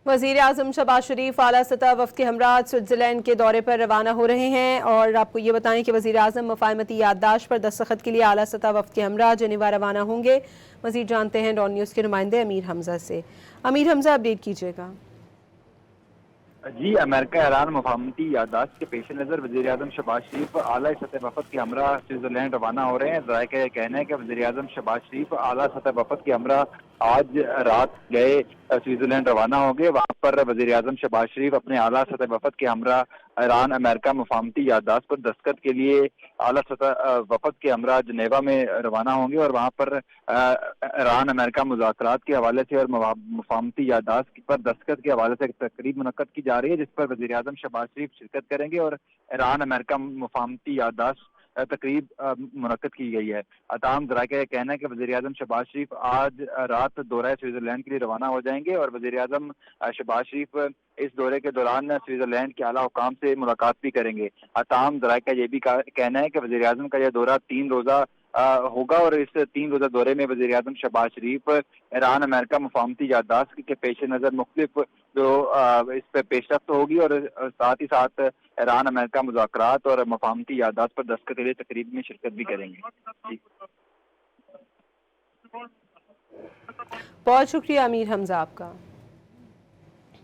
वज़ीर आज़म शहबाज शरीफ आला सतह वफ़द के हमरा स्विट्ज़रलैंड के दौरे पर रवाना हो रहे हैं। और आपको ये बताएं कि वज़ीर आज़म मफ़ाहमती याददाश्त पर दस्तखत के लिए आला सतह वफ़द के हमरा जेनेवा रवाना होंगे। मज़ीद जानते हैं डॉन न्यूज़ के नुमाइंदे अमीर हमज़ा से। अमीर हमज़ा, अपडेट कीजिएगा। जी, अमेरिका ईरान मफाहमती याददाश्त के पेश नज़र वज़ीर आज़म शहबाज शरीफ आला सतह वफ़द के हमरा स्विट्ज़रलैंड रवाना हो रहे हैं। ज़राए का कहना है कि वज़ीर आज़म शहबाज शरीफ आला सतह वफ़द के हमरा आज रात गए स्विट्ज़रलैंड रवाना हो गए। वहाँ पर वज़ीर आज़म शहबाज शरीफ अपने आला सतह वफ़द के हमरा ईरान अमेरिका मफाहमती याददाश्त पर दस्तखत के लिए आला सतह वफ़द के हमरा जनेवा में रवाना होंगे और वहाँ पर ईरान अमेरिका मुज़ाकरात के हवाले से और मफाहमती याददाश्त पर दस्तखत के हवाले से एक तकरीब मुनक्कद की जा रही है, जिस पर वज़ीर आज़म शहबाज शरीफ शिरकत करेंगे और ईरान अमेरिका मफाहमती याददाश्त तकरीब मुनक्कद की गई है। ताहम ज़राए का कहना है कि वज़ीर आज़म शहबाज शरीफ आज रात दौरा स्विट्ज़रलैंड के लिए रवाना हो जाएंगे और वज़ीर आज़म शहबाज शरीफ इस दौरे के दौरान स्विट्ज़रलैंड के आला हुकाम से मुलाकात भी करेंगे। ताहम ज़राए का ये भी कहना है कि वज़ीर आज़म का यह दौरा 3 रोज़ा होगा और इस 3 रोज़ा दौरे में वज़ीर आज़म शहबाज शरीफ ईरान अमेरिका मफाहमती याददाश्त के पेश नज़र मुख्तलिफ जो इस पर पेशरफ्त होगी और साथ ही साथ ईरान अमेरिका मुज़ाकरात और मफाहमती याददाश्त पर दस्तखत के लिए तकरीब में शिरकत भी करेंगे। जी, बहुत शुक्रिया अमीर हमज़ा आपका।